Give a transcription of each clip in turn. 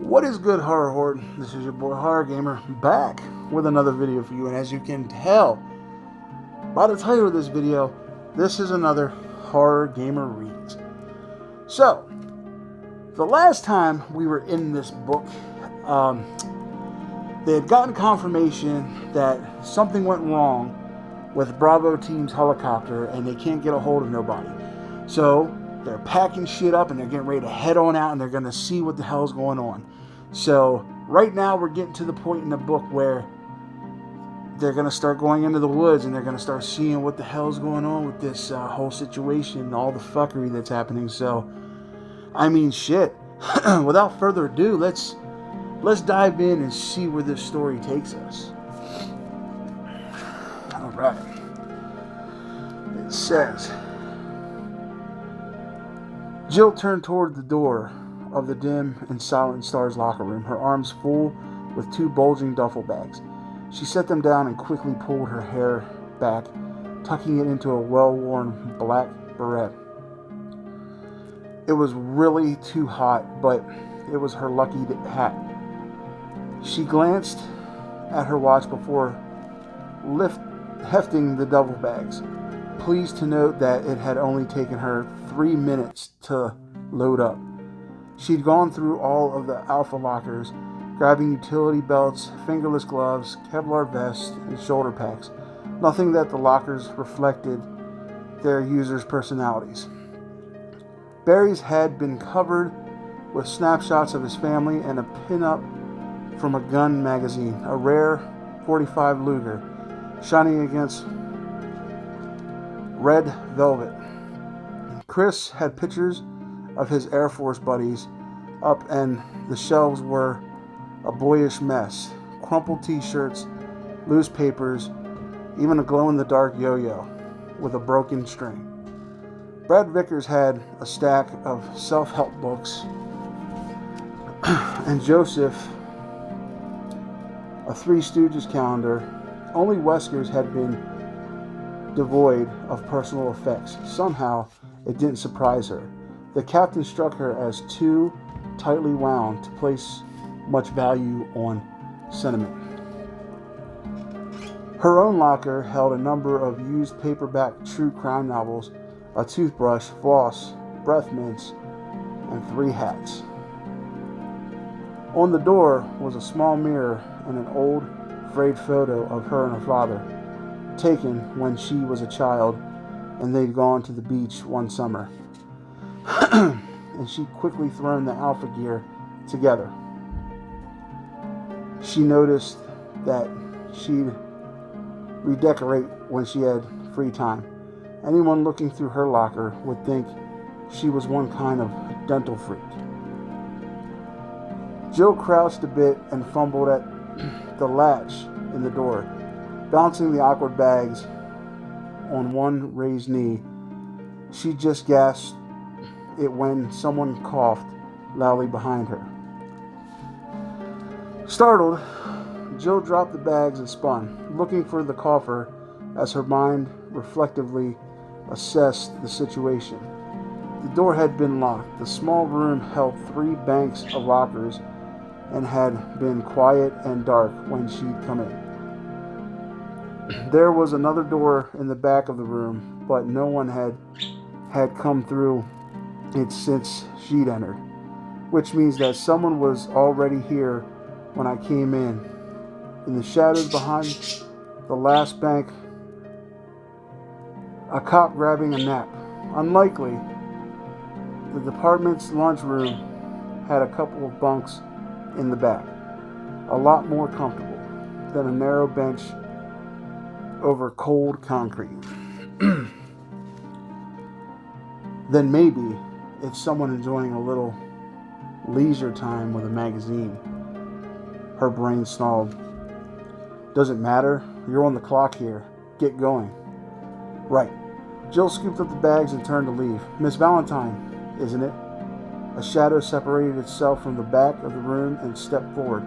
What is good, horror horde? This is your boy Horror Gamer back with another video for you, and as you can tell by the title of this video, this is another Horror Gamer Reads. So, the last time we were in this book, they had gotten confirmation that something went wrong with Bravo Team's helicopter and they can't get a hold of nobody. So they're packing shit up and they're getting ready to head on out and they're going to see what the hell's going on. So right now we're getting to the point in the book where they're going to start going into the woods and they're going to start seeing what the hell's going on with this whole situation, all the fuckery that's happening. So, I mean, shit. Without further ado, let's dive in and see where this story takes us. Alright. It says, Jill turned toward the door of the dim and silent Star's locker room, her arms full with two bulging duffel bags. She set them down and quickly pulled her hair back, tucking it into a well-worn black beret. It was really too hot, but it was her lucky hat. She glanced at her watch before hefting the duffel bags, pleased to note that it had only taken her 3 minutes to load up. She'd gone through all of the alpha lockers, grabbing utility belts, fingerless gloves, Kevlar vests, and shoulder packs. Nothing that the lockers reflected their users' personalities. Barry's had been covered with snapshots of his family and a pin-up from a gun magazine, a rare .45 Luger, shining against red velvet. Chris had pictures of his Air Force buddies up, and the shelves were a boyish mess. Crumpled t-shirts, loose papers, even a glow-in-the-dark yo-yo with a broken string. Brad Vickers had a stack of self-help books, and Joseph a Three Stooges calendar. Only Wesker's had been devoid of personal effects. Somehow, it didn't surprise her. The captain struck her as too tightly wound to place much value on sentiment. Her own locker held a number of used paperback true crime novels, a toothbrush, floss, breath mints, and 3 hats. On the door was a small mirror and an old, frayed photo of her and her father, taken when she was a child and they'd gone to the beach one summer. And she'd quickly thrown the alpha gear together. She noticed that she'd redecorate when she had free time. Anyone looking through her locker would think she was one kind of dental freak. Jill crouched a bit and fumbled at the latch in the door, bouncing the awkward bags on one raised knee. She just gasped it when someone coughed loudly behind her. Startled, Jill dropped the bags and spun, looking for the cougher as her mind reflectively assessed the situation. The door had been locked. The small room held 3 banks of lockers and had been quiet and dark when she'd come in. There was another door in the back of the room, but no one had come through it since she'd entered, which means that someone was already here when I came in. In the shadows behind the last bank, a cop grabbing a nap. Unlikely. The department's lunchroom had a couple of bunks in the back, a lot more comfortable than a narrow bench over cold concrete. Then maybe it's someone enjoying a little leisure time with a magazine. Her brain snarled. Doesn't matter. You're on the clock here. Get going. Right. Jill scooped up the bags and turned to leave. Miss Valentine, isn't it? A shadow separated itself from the back of the room and stepped forward.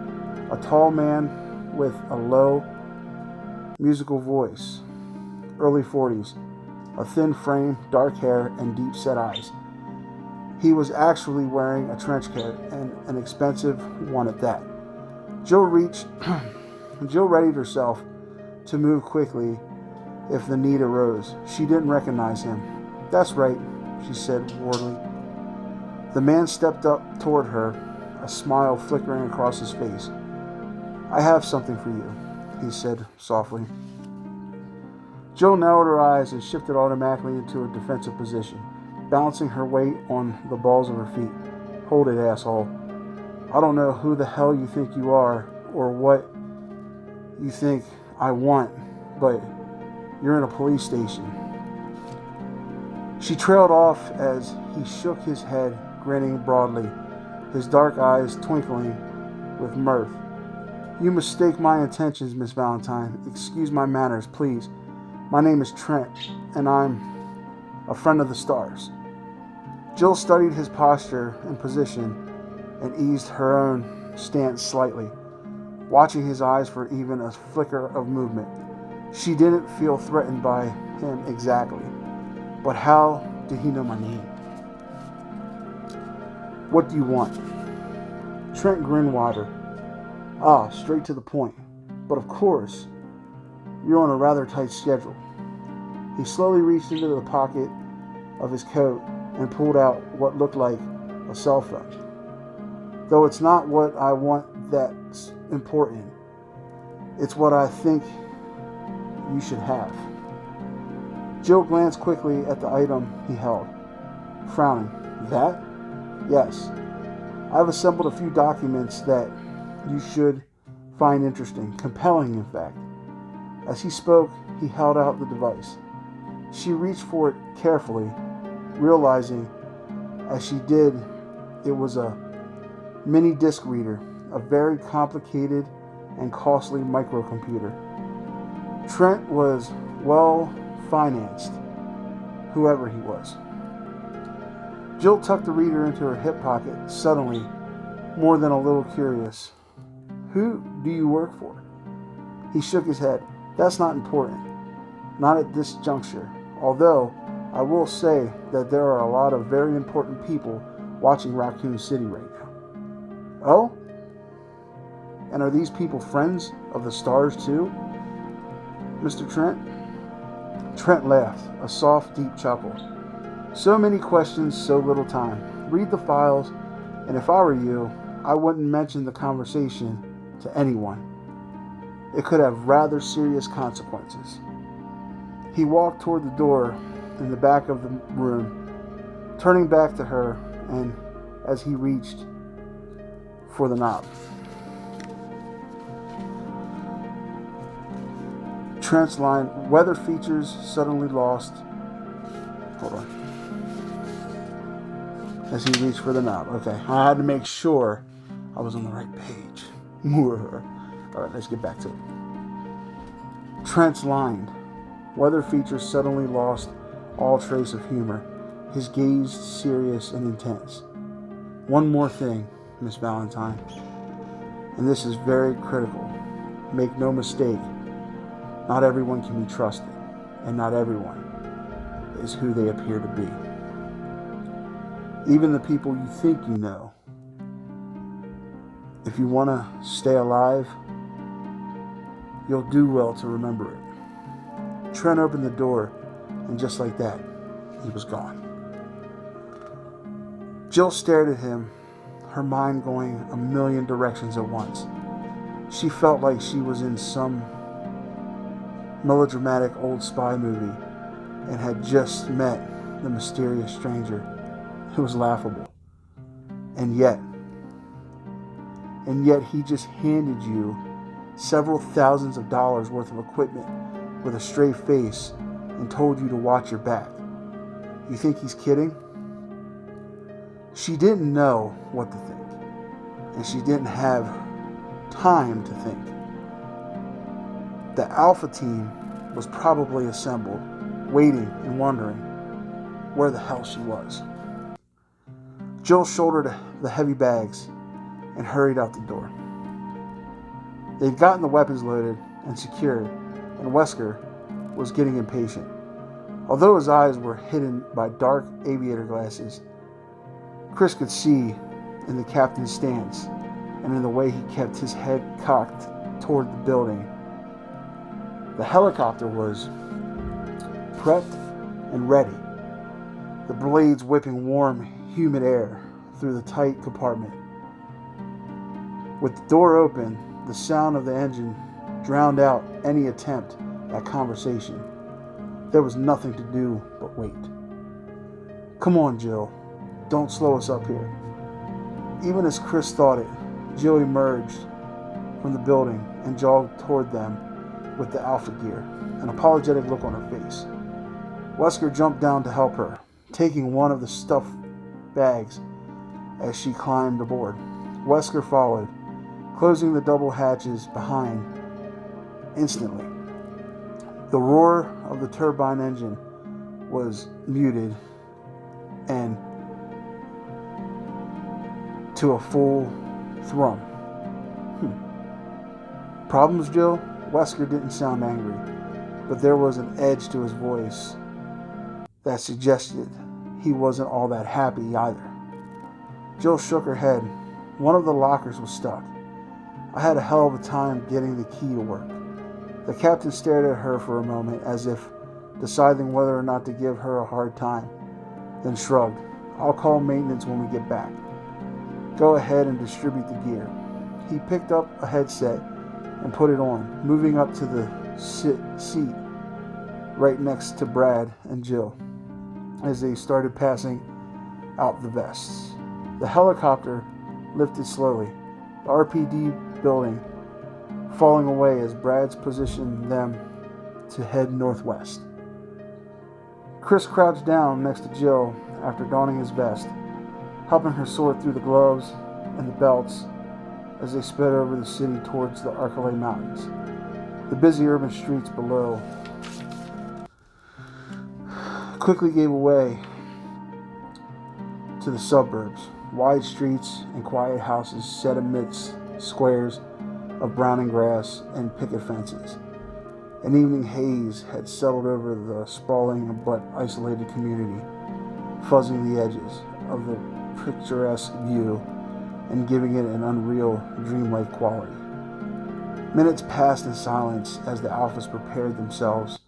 A tall man with a low, musical voice. Early 40s. A thin frame, dark hair, and deep-set eyes. He was actually wearing a trench coat, and an expensive one at that. Jill readied herself to move quickly if the need arose. She didn't recognize him. "That's right," she said wordily. The man stepped up toward her, a smile flickering across his face. "I have something for you," he said softly. Jill narrowed her eyes and shifted automatically into a defensive position, balancing her weight on the balls of her feet. "Hold it, asshole. I don't know who the hell you think you are or what you think I want, but you're in a police station." She trailed off as he shook his head, grinning broadly, his dark eyes twinkling with mirth. "You mistake my intentions, Miss Valentine. Excuse my manners, please. My name is Trent, and I'm a friend of the stars." Jill studied his posture and position and eased her own stance slightly, watching his eyes for even a flicker of movement. She didn't feel threatened by him exactly, but how did he know my name? "What do you want?" Trent grinned wider. Straight to the point. "But of course, you're on a rather tight schedule." He slowly reached into the pocket of his coat and pulled out what looked like a cell phone. "Though it's not what I want that's important. It's what I think you should have." Jill glanced quickly at the item he held, frowning. "That? Yes. I've assembled a few documents that you should find interesting, compelling in fact." As he spoke, he held out the device. She reached for it carefully, realizing as she did it was a mini disc reader, a very complicated and costly microcomputer. Trent was well financed, whoever he was. Jill tucked the reader into her hip pocket, suddenly more than a little curious. "Who do you work for?" He shook his head. "That's not important. Not at this juncture. Although, I will say that there are a lot of very important people watching Raccoon City right now." "Oh? And are these people friends of the stars too, Mr. Trent?" Trent laughed, a soft, deep chuckle. "So many questions, so little time. Read the files, and if I were you, I wouldn't mention the conversation to anyone. It could have rather serious consequences." He walked toward the door in the back of the room, turning back to her, and as he reached for the knob. Trent's line, "Weather features suddenly lost." Hold on. As he reached for the knob. Okay, I had to make sure I was on the right page. All right, let's get back to it. Trent's line, "Weather features suddenly lost all trace of humor, his gaze serious and intense. One more thing, Miss Valentine, and this is very critical. Make no mistake, not everyone can be trusted, and not everyone is who they appear to be. Even the people you think you know. If you want to stay alive, you'll do well to remember it." Trent opened the door, and just like that, he was gone. Jill stared at him, her mind going a million directions at once. She felt like she was in some melodramatic old spy movie and had just met the mysterious stranger. It was laughable. And yet he just handed you several thousands of dollars worth of equipment with a straight face and told you to watch your back. You think he's kidding? She didn't know what to think, and she didn't have time to think. The Alpha team was probably assembled, waiting and wondering where the hell she was. Jill shouldered the heavy bags and hurried out the door. They'd gotten the weapons loaded and secured, and Wesker was getting impatient. Although his eyes were hidden by dark aviator glasses, Chris could see in the captain's stance and in the way he kept his head cocked toward the building. The helicopter was prepped and ready, the blades whipping warm, humid air through the tight compartment. With the door open, the sound of the engine drowned out any attempt at conversation. There was nothing to do but wait. "Come on, Jill. Don't slow us up here." Even as Chris thought it, Jill emerged from the building and jogged toward them with the Alpha gear, an apologetic look on her face. Wesker jumped down to help her, taking one of the stuffed bags as she climbed aboard. Wesker followed, closing the double hatches behind instantly. The roar of the turbine engine was muted and to a full thrum. "Problems, Jill?" Wesker didn't sound angry, but there was an edge to his voice that suggested he wasn't all that happy either. Jill shook her head. "One of the lockers was stuck. I had a hell of a time getting the key to work." The captain stared at her for a moment as if deciding whether or not to give her a hard time, then shrugged. "I'll call maintenance when we get back. Go ahead and distribute the gear." He picked up a headset and put it on, moving up to the seat right next to Brad and Jill as they started passing out the vests. The helicopter lifted slowly, the RPD building falling away as Brad's positioned them to head northwest. Chris crouched down next to Jill after donning his vest, helping her sort through the gloves and the belts as they sped over the city towards the Arcalay Mountains. The busy urban streets below quickly gave way to the suburbs, wide streets and quiet houses set amidst squares of browning grass and picket fences. An evening haze had settled over the sprawling but isolated community, fuzzing the edges of the picturesque view and giving it an unreal, dreamlike quality. Minutes passed in silence as the Alphas prepared themselves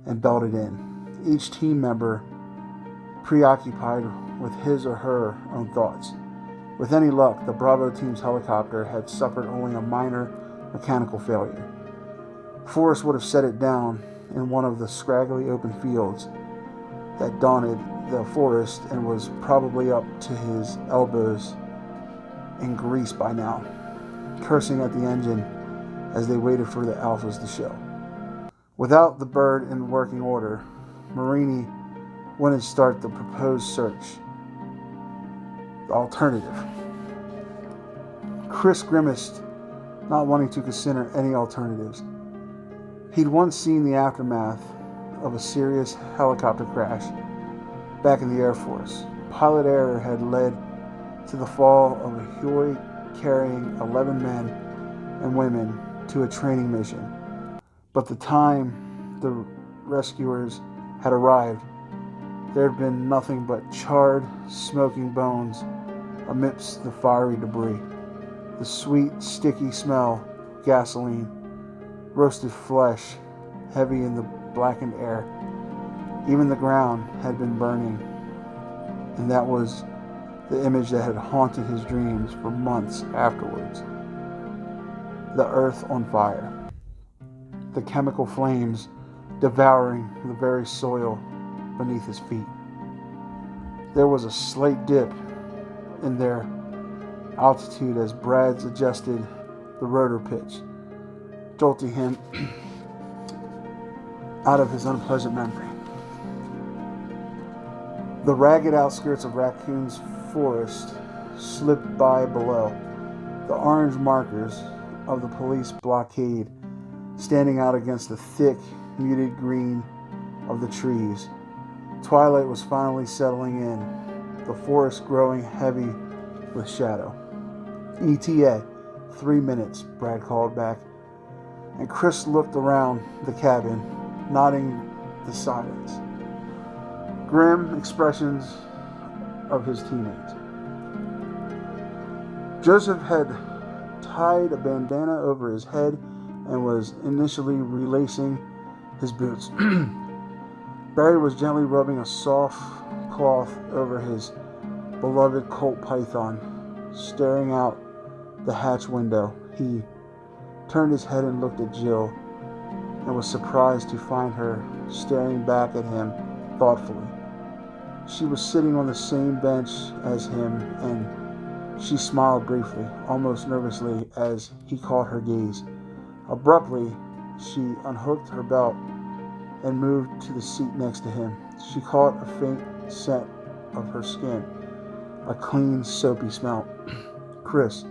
and belted in, each team member preoccupied with his or her own thoughts. With any luck, the Bravo team's helicopter had suffered only a minor mechanical failure. Forrest would have set it down in one of the scraggly open fields that dotted the forest and was probably up to his elbows in grease by now, cursing at the engine as they waited for the Alphas to show. Without the bird in working order, Marini wouldn't start the proposed search. The alternative. Chris grimaced, not wanting to consider any alternatives. He'd once seen the aftermath of a serious helicopter crash back in the Air Force. Pilot error had led to the fall of a Huey carrying 11 men and women to a training mission. But the time the rescuers had arrived, there had been nothing but charred, smoking bones amidst the fiery debris. The sweet, sticky smell of gasoline, roasted flesh, heavy in the blackened air. Even the ground had been burning, and that was the image that had haunted his dreams for months afterwards. The earth on fire, the chemical flames devouring the very soil beneath his feet. There was a slight dip in their altitude as Brad's adjusted the rotor pitch, jolting him out of his unpleasant memory. The ragged outskirts of Raccoon's Forest slipped by below, the orange markers of the police blockade standing out against the thick, muted green of the trees. Twilight was finally settling in, the forest growing heavy with shadow. "ETA, 3 minutes," Brad called back, and Chris looked around the cabin, nodding the silence. Grim expressions of his teammates. Joseph had tied a bandana over his head and was initially relacing his boots. Barry was gently rubbing a soft cloth over his beloved Colt python, staring out the hatch window. He turned his head and looked at Jill, and was surprised to find her staring back at him thoughtfully. She was sitting on the same bench as him, and she smiled briefly, almost nervously, as he caught her gaze. Abruptly, she unhooked her belt and moved to the seat next to him. She caught a faint scent of her skin, a clean, soapy smell. Chris,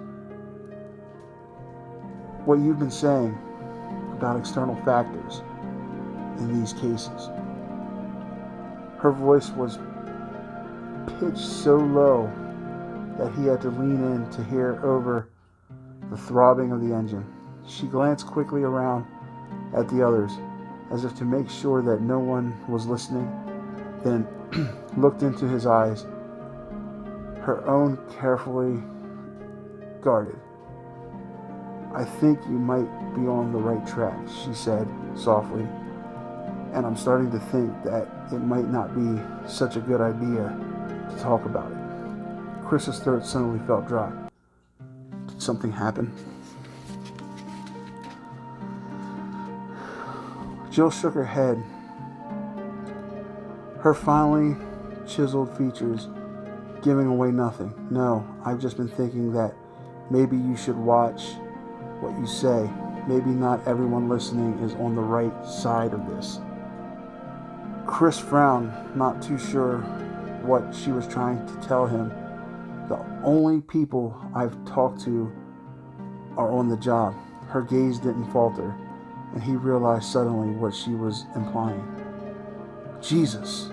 what you've been saying about external factors in these cases. Her voice was pitched so low that he had to lean in to hear over the throbbing of the engine. She glanced quickly around at the others, as if to make sure that no one was listening, then looked into his eyes, her own carefully guarded. I think you might be on the right track, she said softly, and I'm starting to think that it might not be such a good idea to talk about it. Chris's throat suddenly felt dry. Did something happen? Jill shook her head, her finely chiseled features giving away nothing. No, I've just been thinking that maybe you should watch what you say. Maybe not everyone listening is on the right side of this. Chris frowned, not too sure what she was trying to tell him. The only people I've talked to are on the job. Her gaze didn't falter, and he realized suddenly what she was implying. Jesus,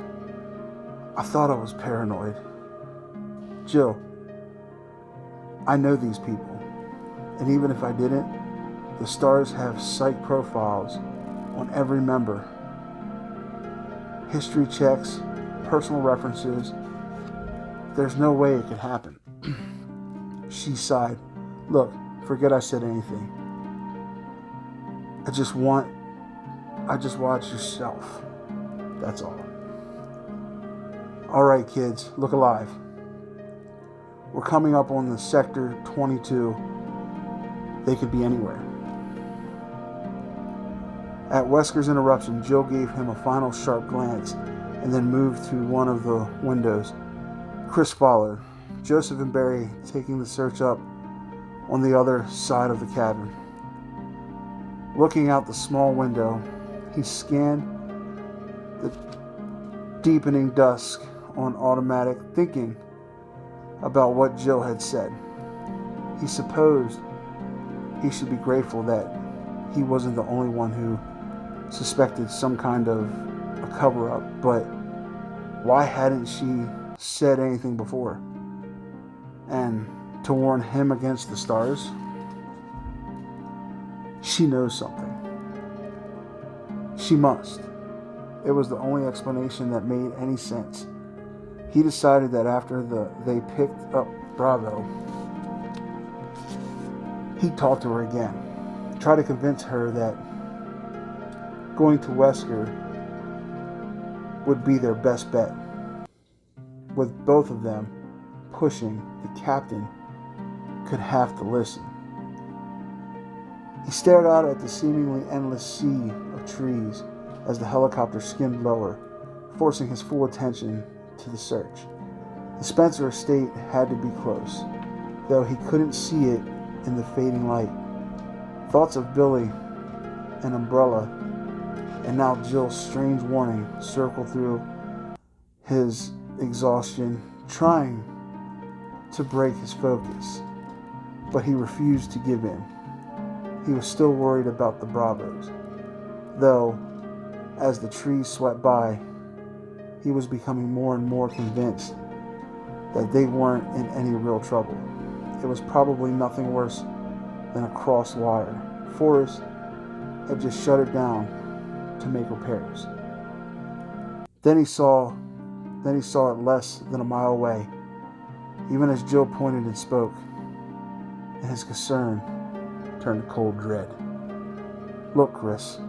I thought I was paranoid. Jill, I know these people, and even if I didn't, the stars have psych profiles on every member. History checks, personal references. There's no way it could happen. She sighed. Look, forget I said anything. I just watch yourself. That's all. All right, kids, look alive. We're coming up on the Sector 22. They could be anywhere. At Wesker's interruption, Jill gave him a final sharp glance and then moved to one of the windows. Chris followed, Joseph and Barry taking the search up on the other side of the cabin. Looking out the small window, he scanned the deepening dusk on automatic, thinking about what Jill had said. He supposed he should be grateful that he wasn't the only one who suspected some kind of a cover-up, but why hadn't she said anything before? And to warn him against the stars? She knows something. She must. It was the only explanation that made any sense. He decided that after they picked up Bravo, he'd talk to her again. Try to convince her that going to Wesker would be their best bet. With both of them pushing, the captain could have to listen. He stared out at the seemingly endless sea of trees as the helicopter skimmed lower, forcing his full attention to the search. The Spencer estate had to be close, though he couldn't see it in the fading light. Thoughts of Billy, an umbrella, and now Jill's strange warning circled through his exhaustion, trying to break his focus, but he refused to give in. He was still worried about the Bravos, though as the trees swept by, he was becoming more and more convinced that they weren't in any real trouble. It was probably nothing worse than a crossed wire. Forrest had just shut it down to make repairs. Then he saw it less than a mile away, even as Jill pointed and spoke. and his concern turned to cold dread. Look, Chris.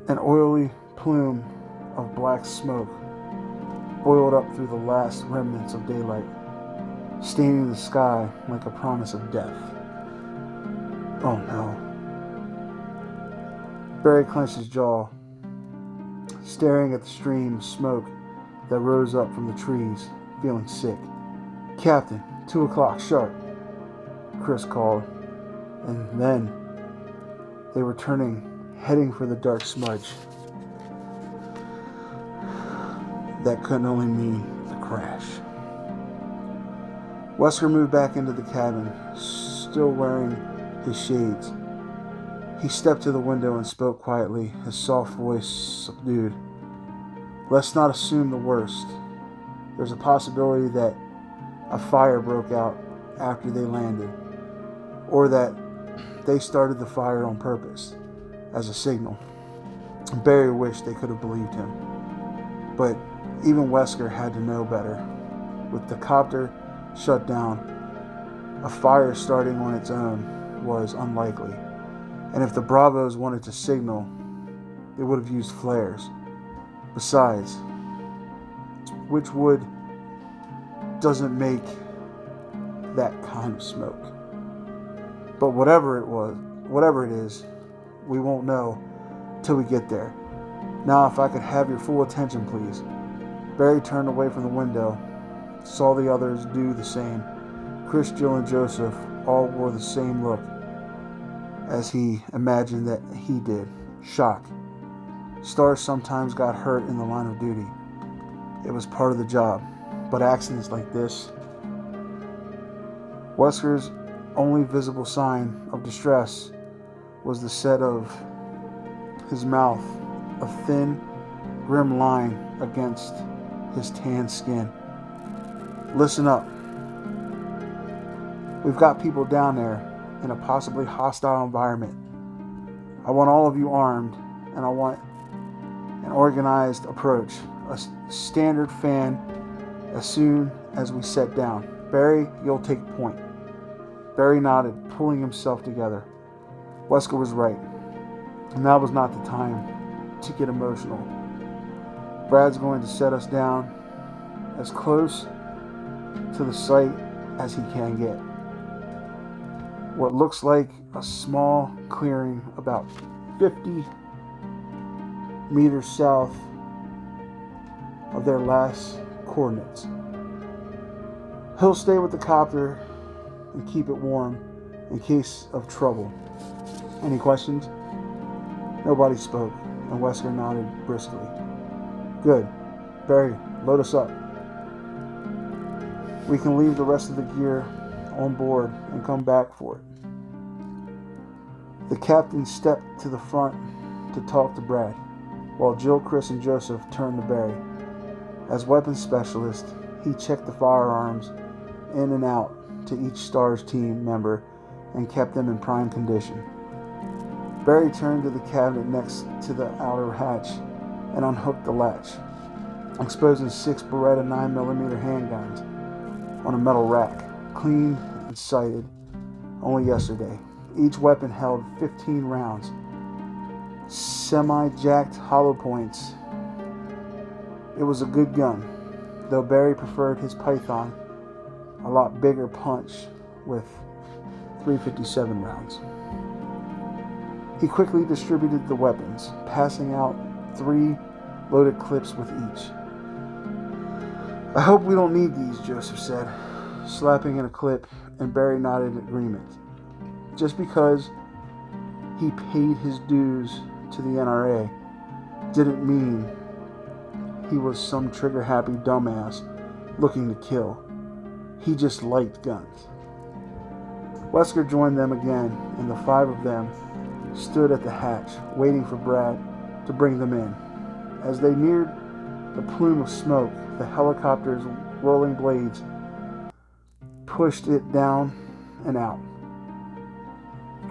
An oily plume of black smoke boiled up through the last remnants of daylight, staining the sky like a promise of death. Oh no. Barry clenched his jaw, staring at the stream of smoke that rose up from the trees, feeling sick. Captain, 2 o'clock sharp, Chris called, and then they were heading for the dark smudge. That couldn't only mean the crash. Wesker moved back into the cabin, still wearing his shades. He stepped to the window and spoke quietly, his soft voice subdued. Let's not assume the worst. There's a possibility that a fire broke out after they landed, or that they started the fire on purpose as a signal. Barry wished they could have believed him, but even Wesker had to know better. With the copter shut down, a fire starting on its own was unlikely, and if the Bravos wanted to signal, they would have used flares. Besides, which wood doesn't make that kind of smoke? But whatever it is, we won't know till we get there. Now, if I could have your full attention, please. Barry turned away from the window, saw the others do the same. Chris, Jill, and Joseph all wore the same look as he imagined that he did. Shock. Stars sometimes got hurt in the line of duty. It was part of the job. But accidents like this... Wesker's only visible sign of distress was the set of his mouth, a thin, grim line against his tan skin. Listen up. We've got people down there in a possibly hostile environment. I want all of you armed, and I want an organized approach, a standard fan as soon as we set down. Barry, you'll take point. Barry nodded, pulling himself together. Wesker was right. Now was not the time to get emotional. Brad's going to set us down as close to the site as he can get. What looks like a small clearing about 50 meters south of their last coordinates. He'll stay with the copter and keep it warm in case of trouble. Any questions? Nobody spoke, and Wesker nodded briskly. Good. Barry, load us up. We can leave the rest of the gear on board and come back for it. The captain stepped to the front to talk to Brad, while Jill, Chris, and Joseph turned to Barry. As weapons specialist, he checked the firearms in and out to each STARS team member and kept them in prime condition. Barry turned to the cabinet next to the outer hatch and unhooked the latch, exposing 6 Beretta 9mm handguns on a metal rack, cleaned and sighted only yesterday. Each weapon held 15 rounds, semi-jacked hollow points. It was a good gun, though Barry preferred his Python, a lot bigger punch with 357 rounds. He quickly distributed the weapons, passing out 3 loaded clips with each. I hope we don't need these, Joseph said, slapping in a clip, and Barry nodded in agreement. Just because he paid his dues to the NRA didn't mean he was some trigger-happy dumbass looking to kill. He just liked guns. Wesker joined them again, and the 5 of them stood at the hatch, waiting for Brad to bring them in. As they neared the plume of smoke, the helicopter's rolling blades pushed it down and out,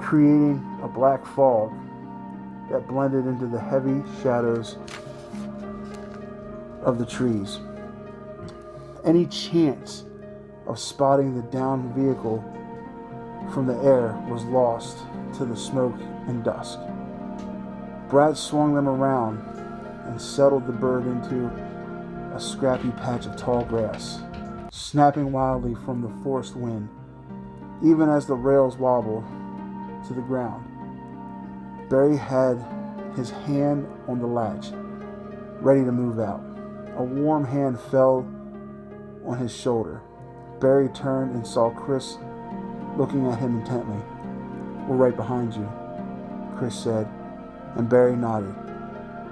creating a black fog that blended into the heavy shadows of the trees. Any chance of spotting the downed vehicle from the air was lost to the smoke and dusk. Brad swung them around and settled the bird into a scrappy patch of tall grass, snapping wildly from the forced wind, even as the rails wobbled to the ground. Barry had his hand on the latch, ready to move out. A warm hand fell on his shoulder. Barry turned and saw Chris looking at him intently. "We're right behind you," Chris said, and Barry nodded.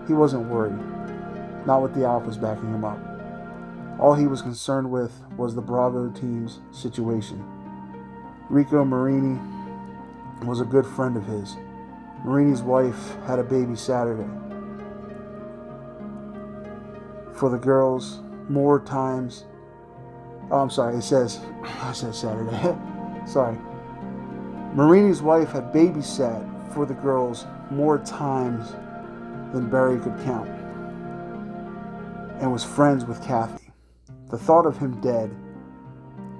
He wasn't worried, not with the Alphas backing him up. All he was concerned with was the Bravo team's situation. Rico Marini was a good friend of his. Marini's wife had a baby Saturday. For the girls, more times... Oh, I'm sorry, I said Saturday. Sorry. Marini's wife had babysat for the girls more times than Barry could count, and was friends with Kathy. The thought of him dead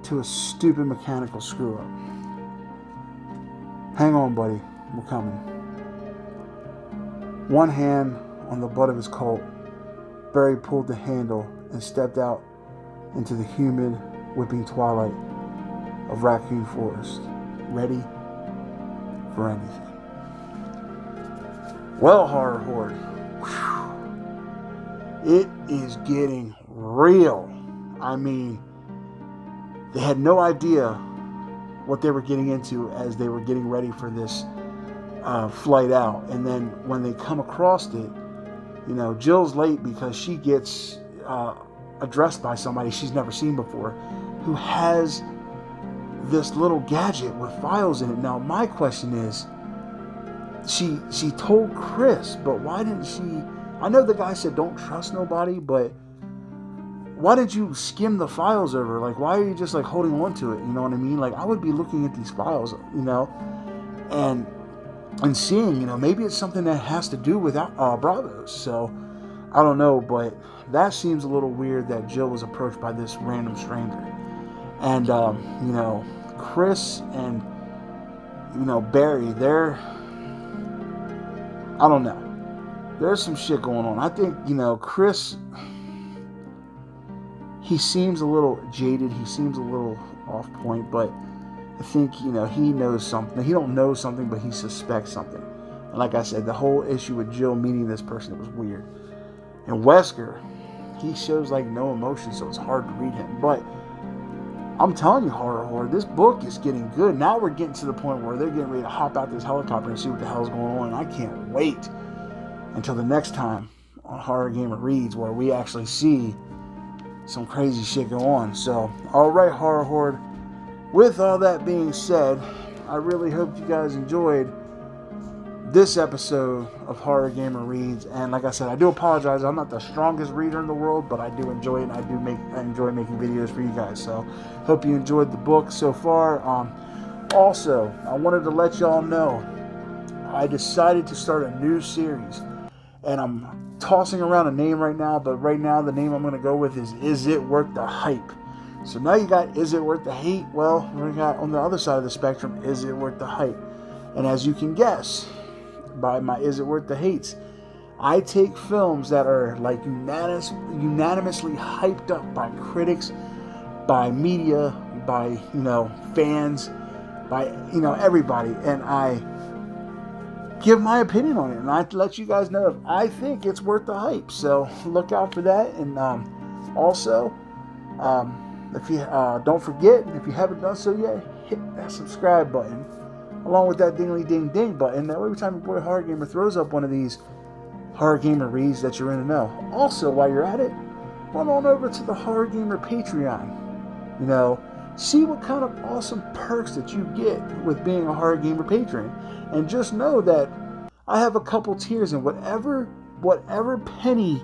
to a stupid mechanical screw-up. "Hang on, buddy. We're coming." One hand on the butt of his Colt, Barry pulled the handle and stepped out into the humid, whipping twilight of Raccoon Forest, ready for anything. Well, Horror Horde, it is getting real. I mean, they had no idea what they were getting into as they were getting ready for this flight out. And then when they come across it, you know, Jill's late because she gets addressed by somebody she's never seen before, who has this little gadget with files in it. Now, my question is, she told Chris, but why didn't she? I know the guy said don't trust nobody, but why did you skim the files over? Like, why are you just like holding on to it? You know what I mean? Like, I would be looking at these files, you know, and seeing, you know, maybe it's something that has to do with Bravos. So I don't know, but that seems a little weird that Jill was approached by this random stranger. And you know, Chris and, you know, Barry, I don't know. There's some shit going on. I think, you know, Chris, he seems a little jaded. He seems a little off point, but I think, you know, he knows something. He don't know something, but he suspects something. And like I said, the whole issue with Jill meeting this person, it was weird. And Wesker, he shows like no emotion, so it's hard to read him. But I'm telling you, Horror Horde, this book is getting good. Now we're getting to the point where they're getting ready to hop out this helicopter and see what the hell's going on. And I can't wait until the next time on Horror Gamer Reads, where we actually see some crazy shit go on. So, alright, Horror Horde, with all that being said, I really hope you guys enjoyed this episode of Horror Gamer Reads. And like I said, I do apologize. I'm not the strongest reader in the world, but I do enjoy it, and I enjoy making videos for you guys. So, hope you enjoyed the book so far. Also, I wanted to let y'all know I decided to start a new series, and I'm tossing around a name right now, but right now the name I'm going to go with is It Worth the Hype? So now you got Is It Worth the Hate? Well, we got on the other side of the spectrum, Is It Worth the Hype? And as you can guess by my Is It Worth the Hates, I take films that are like unanimously hyped up by critics, by media, by, you know, fans, by, you know, everybody, and I give my opinion on it, and I let you guys know if I think it's worth the hype. So look out for that. And also, if you don't forget, if you haven't done so yet, hit that subscribe button along with that dingly ding ding button. That way, every time your boy Horror Gamer throws up one of these Horror Gamer Reads, that you're in to know. Also, while you're at it, run on over to the Horror Gamer Patreon. You know, see what kind of awesome perks that you get with being a Horror Gamer patron. And just know that I have a couple tiers, and whatever penny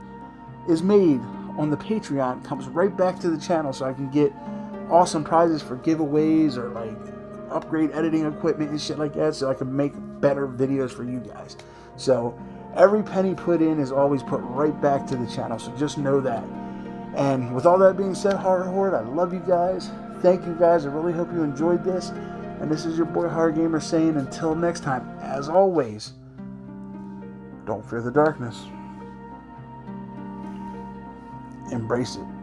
is made on the Patreon comes right back to the channel, so I can get awesome prizes for giveaways or like upgrade editing equipment and shit like that, so I can make better videos for you guys. So every penny put in is always put right back to the channel, so just know that. And with all that being said, Horror Horde, I love you guys. thank you guys. I really hope you enjoyed this. And this is your boy H0rr0r Gamer saying, until next time, as always, don't fear the darkness. Embrace it.